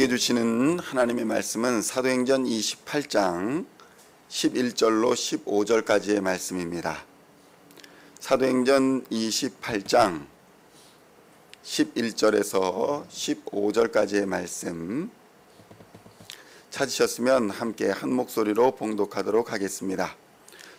우리에게 주시는 하나님의 말씀은 사도행전 28장 11절로 15절까지의 말씀입니다. 사도행전 28장 11절에서 15절까지의 말씀 찾으셨으면 함께 한 목소리로 봉독하도록 하겠습니다.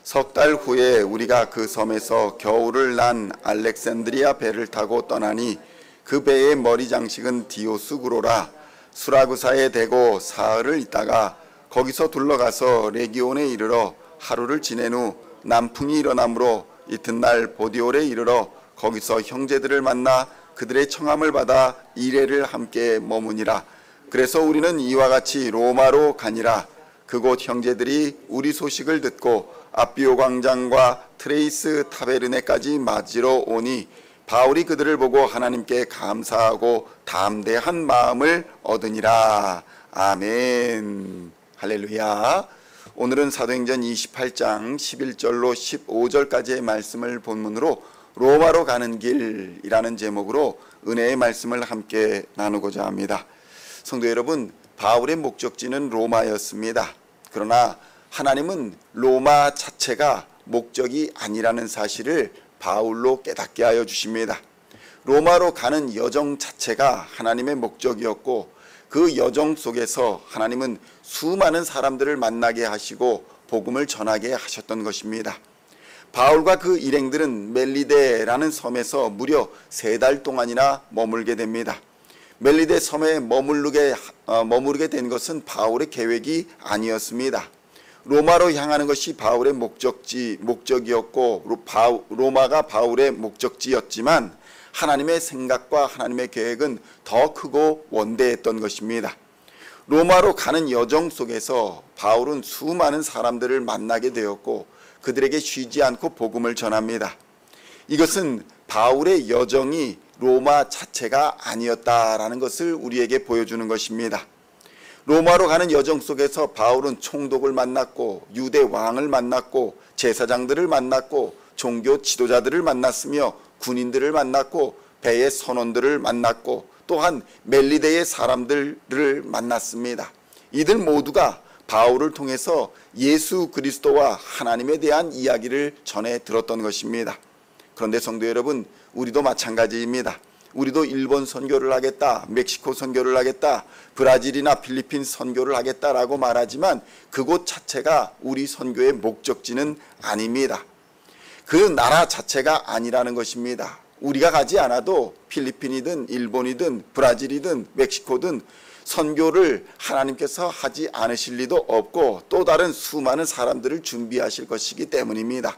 석 달 후에 우리가 그 섬에서 겨울을 난 알렉산드리아 배를 타고 떠나니 그 배의 머리 장식은 디오스구로라. 수라구사에 대고 사흘을 있다가 거기서 둘러가서 레기온에 이르러 하루를 지낸 후 남풍이 일어나므로 이튿날 보디올에 이르러 거기서 형제들을 만나 그들의 청함을 받아 이레를 함께 머무니라. 그래서 우리는 이와 같이 로마로 가니라. 그곳 형제들이 우리 소식을 듣고 아비오 광장과 트레이스 타베르네까지 맞으러 오니 바울이 그들을 보고 하나님께 감사하고 담대한 마음을 얻으니라. 아멘. 할렐루야. 오늘은 사도행전 28장 11절로 15절까지의 말씀을 본문으로 로마로 가는 길이라는 제목으로 은혜의 말씀을 함께 나누고자 합니다. 성도 여러분, 바울의 목적지는 로마였습니다. 그러나 하나님은 로마 자체가 목적이 아니라는 사실을 바울로 깨닫게 하여 주십니다. 로마로 가는 여정 자체가 하나님의 목적이었고 그 여정 속에서 하나님은 수많은 사람들을 만나게 하시고 복음을 전하게 하셨던 것입니다. 바울과 그 일행들은 멜리데라는 섬에서 무려 3달 동안이나 머물게 됩니다. 멜리데 섬에 머무르게 된 것은 바울의 계획이 아니었습니다. 로마로 향하는 것이 바울의 목적이었고 로마가 바울의 목적지였지만 하나님의 생각과 하나님의 계획은 더 크고 원대했던 것입니다. 로마로 가는 여정 속에서 바울은 수많은 사람들을 만나게 되었고 그들에게 쉬지 않고 복음을 전합니다. 이것은 바울의 여정이 로마 자체가 아니었다라는 것을 우리에게 보여주는 것입니다. 로마로 가는 여정 속에서 바울은 총독을 만났고 유대 왕을 만났고 제사장들을 만났고 종교 지도자들을 만났으며 군인들을 만났고 배의 선원들을 만났고 또한 멜리데의 사람들을 만났습니다. 이들 모두가 바울을 통해서 예수 그리스도와 하나님에 대한 이야기를 전해 들었던 것입니다. 그런데 성도 여러분, 우리도 마찬가지입니다. 우리도 일본 선교를 하겠다, 멕시코 선교를 하겠다, 브라질이나 필리핀 선교를 하겠다라고 말하지만 그곳 자체가 우리 선교의 목적지는 아닙니다. 그 나라 자체가 아니라는 것입니다. 우리가 가지 않아도 필리핀이든 일본이든 브라질이든 멕시코든 선교를 하나님께서 하지 않으실 리도 없고 또 다른 수많은 사람들을 준비하실 것이기 때문입니다.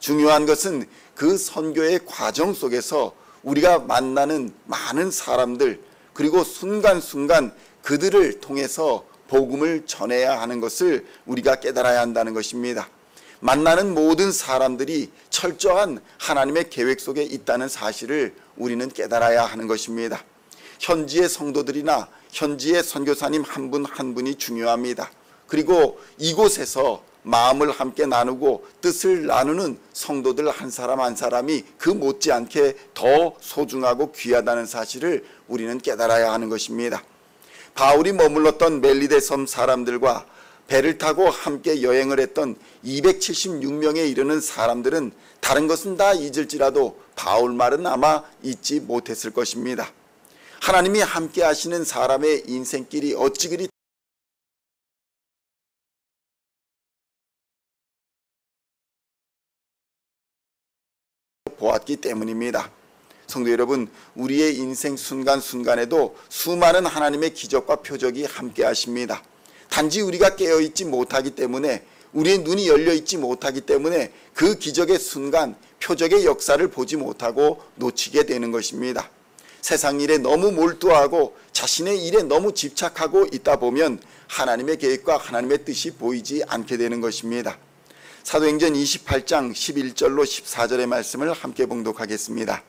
중요한 것은 그 선교의 과정 속에서 우리가 만나는 많은 사람들 그리고 순간순간 그들을 통해서 복음을 전해야 하는 것을 우리가 깨달아야 한다는 것입니다. 만나는 모든 사람들이 철저한 하나님의 계획 속에 있다는 사실을 우리는 깨달아야 하는 것입니다. 현지의 성도들이나 현지의 선교사님 한 분 한 분이 중요합니다. 그리고 이곳에서 마음을 함께 나누고 뜻을 나누는 성도들 한 사람 한 사람이 그 못지않게 더 소중하고 귀하다는 사실을 우리는 깨달아야 하는 것입니다. 바울이 머물렀던 멜리데 섬 사람들과 배를 타고 함께 여행을 했던 276명에 이르는 사람들은 다른 것은 다 잊을지라도 바울 말은 아마 잊지 못했을 것입니다. 하나님이 함께 하시는 사람의 인생길이 어찌 그리 보았기 때문입니다. 성도 여러분, 우리의 인생 순간순간에도 수많은 하나님의 기적과 표적이 함께 하십니다. 단지 우리가 깨어있지 못하기 때문에 우리의 눈이 열려있지 못하기 때문에 그 기적의 순간 표적의 역사를 보지 못하고 놓치게 되는 것입니다. 세상 일에 너무 몰두하고 자신의 일에 너무 집착하고 있다 보면 하나님의 계획과 하나님의 뜻이 보이지 않게 되는 것입니다. 사도행전 28장 11절로 14절의 말씀을 함께 봉독하겠습니다.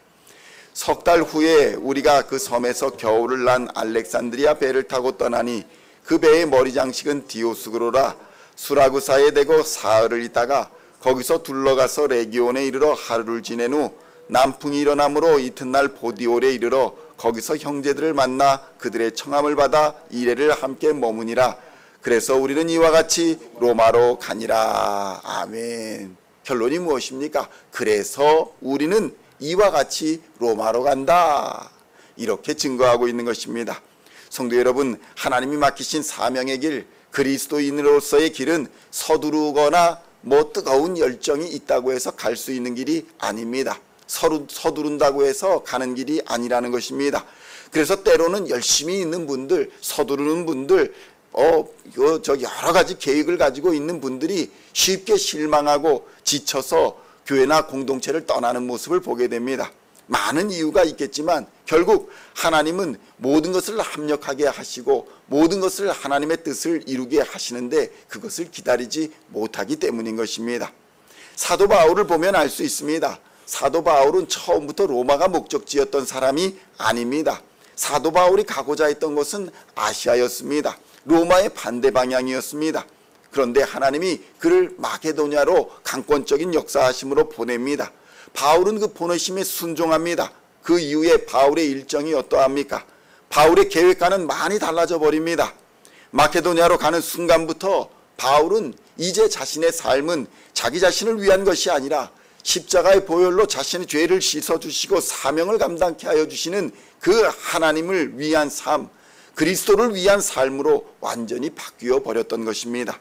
석 달 후에 우리가 그 섬에서 겨울을 난 알렉산드리아 배를 타고 떠나니 그 배의 머리 장식은 디오스구로라. 수라구사에 대고 사흘을 있다가 거기서 둘러가서 레기온에 이르러 하루를 지낸 후 남풍이 일어나므로 이튿날 보디올에 이르러 거기서 형제들을 만나 그들의 청함을 받아 이레를 함께 머무니라. 그래서 우리는 이와 같이 로마로 가니라. 아멘. 결론이 무엇입니까? 그래서 우리는 이와 같이 로마로 간다. 이렇게 증거하고 있는 것입니다. 성도 여러분, 하나님이 맡기신 사명의 길, 그리스도인으로서의 길은 서두르거나 뜨거운 열정이 있다고 해서 갈 수 있는 길이 아닙니다. 서두른다고 해서 가는 길이 아니라는 것입니다. 그래서 때로는 열심히 있는 분들, 서두르는 분들, 여러 가지 계획을 가지고 있는 분들이 쉽게 실망하고 지쳐서 교회나 공동체를 떠나는 모습을 보게 됩니다. 많은 이유가 있겠지만 결국 하나님은 모든 것을 합력하게 하시고 모든 것을 하나님의 뜻을 이루게 하시는데 그것을 기다리지 못하기 때문인 것입니다. 사도 바울을 보면 알 수 있습니다. 사도 바울은 처음부터 로마가 목적지였던 사람이 아닙니다. 사도 바울이 가고자 했던 것은 아시아였습니다. 로마의 반대 방향이었습니다. 그런데 하나님이 그를 마게도냐로 강권적인 역사하심으로 보냅니다. 바울은 그 보내심에 순종합니다. 그 이후에 바울의 일정이 어떠합니까? 바울의 계획과는 많이 달라져 버립니다. 마케도냐로 가는 순간부터 바울은 이제 자신의 삶은 자기 자신을 위한 것이 아니라 십자가의 보혈로 자신의 죄를 씻어주시고 사명을 감당케 하여 주시는 그 하나님을 위한 삶, 그리스도를 위한 삶으로 완전히 바뀌어 버렸던 것입니다.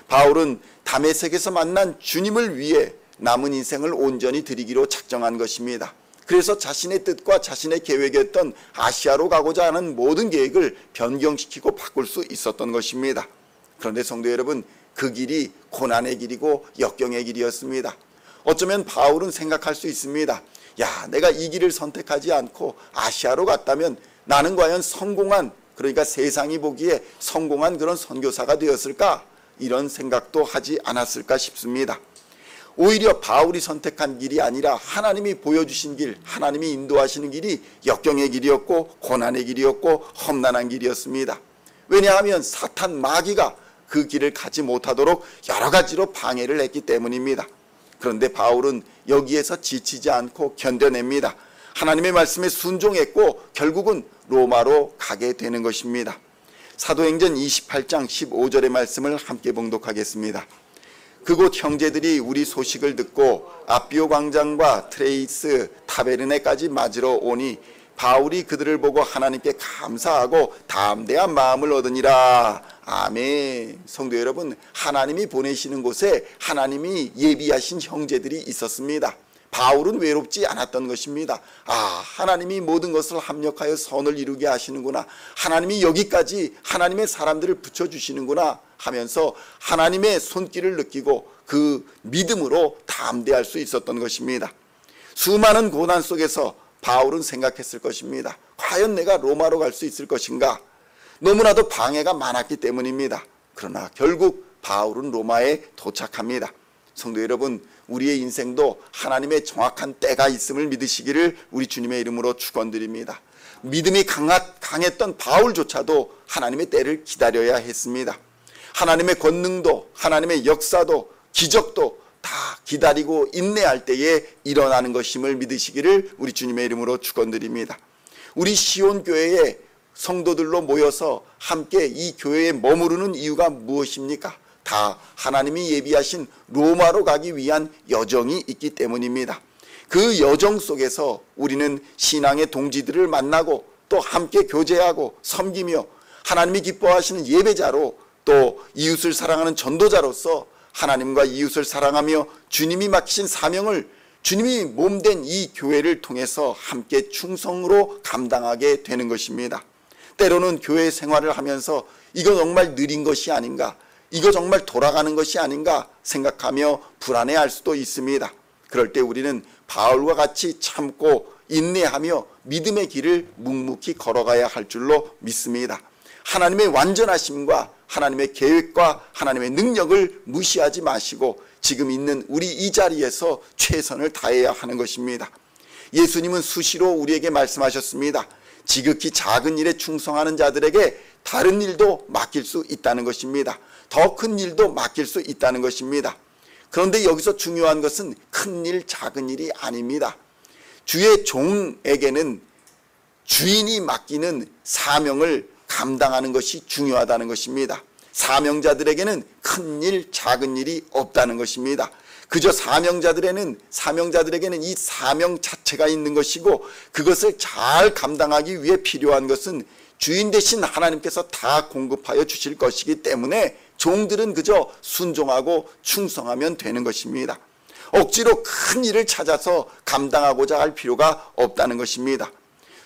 바울은 다메섹에서 만난 주님을 위해 남은 인생을 온전히 드리기로 작정한 것입니다. 그래서 자신의 뜻과 자신의 계획이었던 아시아로 가고자 하는 모든 계획을 변경시키고 바꿀 수 있었던 것입니다. 그런데 성도 여러분, 그 길이 고난의 길이고 역경의 길이었습니다. 어쩌면 바울은 생각할 수 있습니다. 야, 내가 이 길을 선택하지 않고 아시아로 갔다면 나는 과연 성공한, 그러니까 세상이 보기에 성공한 그런 선교사가 되었을까? 이런 생각도 하지 않았을까 싶습니다. 오히려 바울이 선택한 길이 아니라 하나님이 보여주신 길, 하나님이 인도하시는 길이 역경의 길이었고 고난의 길이었고 험난한 길이었습니다. 왜냐하면 사탄 마귀가 그 길을 가지 못하도록 여러 가지로 방해를 했기 때문입니다. 그런데 바울은 여기에서 지치지 않고 견뎌냅니다. 하나님의 말씀에 순종했고 결국은 로마로 가게 되는 것입니다. 사도행전 28장 15절의 말씀을 함께 봉독하겠습니다. 그곳 형제들이 우리 소식을 듣고 아비오 광장과 트레이스 타베르네까지 맞으러 오니 바울이 그들을 보고 하나님께 감사하고 담대한 마음을 얻으니라. 아멘. 성도 여러분, 하나님이 보내시는 곳에 하나님이 예비하신 형제들이 있었습니다. 바울은 외롭지 않았던 것입니다. 하나님이 모든 것을 합력하여 선을 이루게 하시는구나. 하나님이 여기까지 하나님의 사람들을 붙여주시는구나 하면서 하나님의 손길을 느끼고 그 믿음으로 담대할 수 있었던 것입니다. 수많은 고난 속에서 바울은 생각했을 것입니다. 과연 내가 로마로 갈 수 있을 것인가? 너무나도 방해가 많았기 때문입니다. 그러나 결국 바울은 로마에 도착합니다. 성도 여러분, 우리의 인생도 하나님의 정확한 때가 있음을 믿으시기를 우리 주님의 이름으로 축원드립니다. 믿음이 강했던 바울조차도 하나님의 때를 기다려야 했습니다. 하나님의 권능도 하나님의 역사도 기적도 다 기다리고 인내할 때에 일어나는 것임을 믿으시기를 우리 주님의 이름으로 축원드립니다. 우리 시온교회의 성도들로 모여서 함께 이 교회에 머무르는 이유가 무엇입니까? 다 하나님이 예비하신 로마로 가기 위한 여정이 있기 때문입니다. 그 여정 속에서 우리는 신앙의 동지들을 만나고 또 함께 교제하고 섬기며 하나님이 기뻐하시는 예배자로 또 이웃을 사랑하는 전도자로서 하나님과 이웃을 사랑하며 주님이 맡기신 사명을 주님이 몸된 이 교회를 통해서 함께 충성으로 감당하게 되는 것입니다. 때로는 교회 생활을 하면서 이거 정말 느린 것이 아닌가, 이거 정말 돌아가는 것이 아닌가 생각하며 불안해할 수도 있습니다. 그럴 때 우리는 바울과 같이 참고 인내하며 믿음의 길을 묵묵히 걸어가야 할 줄로 믿습니다. 하나님의 완전하심과 하나님의 계획과 하나님의 능력을 무시하지 마시고 지금 있는 우리 이 자리에서 최선을 다해야 하는 것입니다. 예수님은 수시로 우리에게 말씀하셨습니다. 지극히 작은 일에 충성하는 자들에게 다른 일도 맡길 수 있다는 것입니다. 더 큰 일도 맡길 수 있다는 것입니다. 그런데 여기서 중요한 것은 큰 일, 작은 일이 아닙니다. 주의 종에게는 주인이 맡기는 사명을 감당하는 것이 중요하다는 것입니다. 사명자들에게는 큰 일, 작은 일이 없다는 것입니다. 그저 사명자들에게는 이 사명 자체가 있는 것이고, 그것을 잘 감당하기 위해 필요한 것은 주인 되신 하나님께서 다 공급하여 주실 것이기 때문에 종들은 그저 순종하고 충성하면 되는 것입니다. 억지로 큰 일을 찾아서 감당하고자 할 필요가 없다는 것입니다.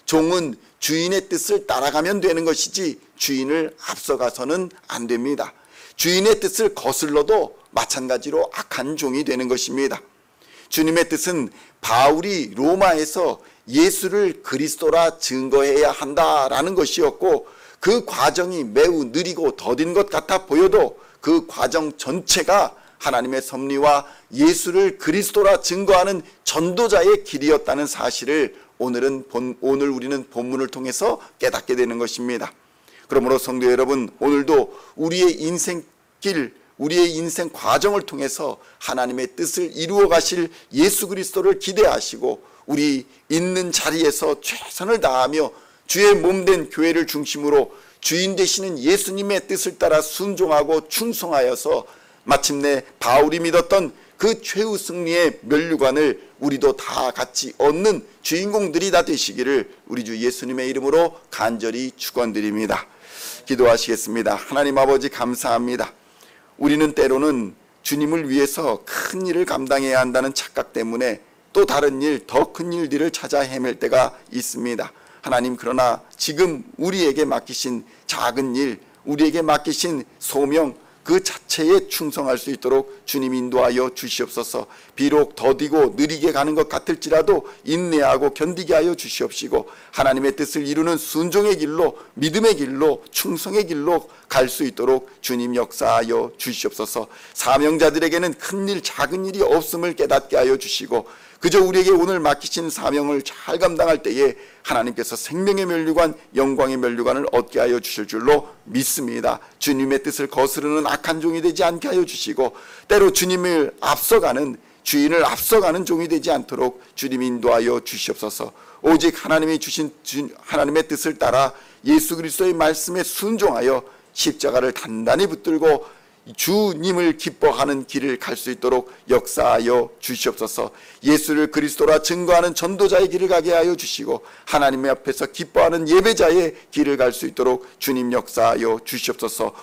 종은 주인의 뜻을 따라가면 되는 것이지 주인을 앞서가서는 안 됩니다. 주인의 뜻을 거슬러도 마찬가지로 악한 종이 되는 것입니다. 주님의 뜻은 바울이 로마에서 예수를 그리스도라 증거해야 한다라는 것이었고, 그 과정이 매우 느리고 더딘 것 같아 보여도 그 과정 전체가 하나님의 섭리와 예수를 그리스도라 증거하는 전도자의 길이었다는 사실을 오늘 우리는 본문을 통해서 깨닫게 되는 것입니다. 그러므로 성도 여러분, 오늘도 우리의 인생길, 우리의 인생 과정을 통해서 하나님의 뜻을 이루어 가실 예수 그리스도를 기대하시고, 우리 있는 자리에서 최선을 다하며 주의 몸된 교회를 중심으로 주인 되시는 예수님의 뜻을 따라 순종하고 충성하여서 마침내 바울이 믿었던 그 최후 승리의 면류관을 우리도 다 같이 얻는 주인공들이 다 되시기를 우리 주 예수님의 이름으로 간절히 축원드립니다. 기도하시겠습니다. 하나님 아버지, 감사합니다. 우리는 때로는 주님을 위해서 큰 일을 감당해야 한다는 착각 때문에 또 다른 일, 더 큰 일들을 찾아 헤맬 때가 있습니다. 하나님, 그러나 지금 우리에게 맡기신 작은 일, 우리에게 맡기신 소명, 그 자체에 충성할 수 있도록 주님 인도하여 주시옵소서. 비록 더디고 느리게 가는 것 같을지라도 인내하고 견디게 하여 주시옵시고, 하나님의 뜻을 이루는 순종의 길로, 믿음의 길로, 충성의 길로 갈 수 있도록 주님 역사하여 주시옵소서. 사명자들에게는 큰 일, 작은 일이 없음을 깨닫게 하여 주시고, 그저 우리에게 오늘 맡기신 사명을 잘 감당할 때에 하나님께서 생명의 면류관, 영광의 면류관을 얻게 하여 주실 줄로 믿습니다. 주님의 뜻을 거스르는 악한 종이 되지 않게 하여 주시고, 때로 주님을 앞서가는, 주인을 앞서가는 종이 되지 않도록 주님 인도하여 주시옵소서. 오직 하나님이 주신 하나님의 뜻을 따라 예수 그리스도의 말씀에 순종하여 십자가를 단단히 붙들고 주님을 기뻐하는 길을 갈 수 있도록 역사하여 주시옵소서. 예수를 그리스도라 증거하는 전도자의 길을 가게 하여 주시고, 하나님의 앞에서 기뻐하는 예배자의 길을 갈 수 있도록 주님 역사하여 주시옵소서.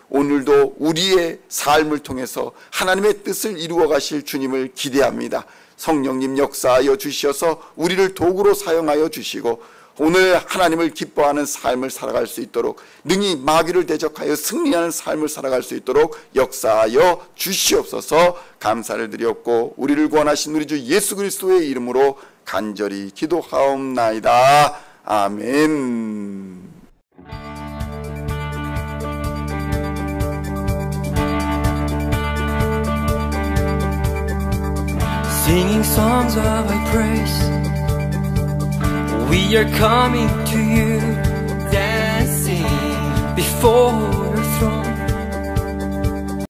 오늘도 우리의 삶을 통해서 하나님의 뜻을 이루어 가실 주님을 기대합니다. 성령님 역사하여 주시어서 우리를 도구로 사용하여 주시고, 오늘 하나님을 기뻐하는 삶을 살아갈 수 있도록, 능히 마귀를 대적하여 승리하는 삶을 살아갈 수 있도록 역사하여 주시옵소서. 감사를 드렸고 우리를 구원하신 우리 주 예수 그리스도의 이름으로 간절히 기도하옵나이다. 아멘. Singing songs of thy praise, we are coming to you, dancing before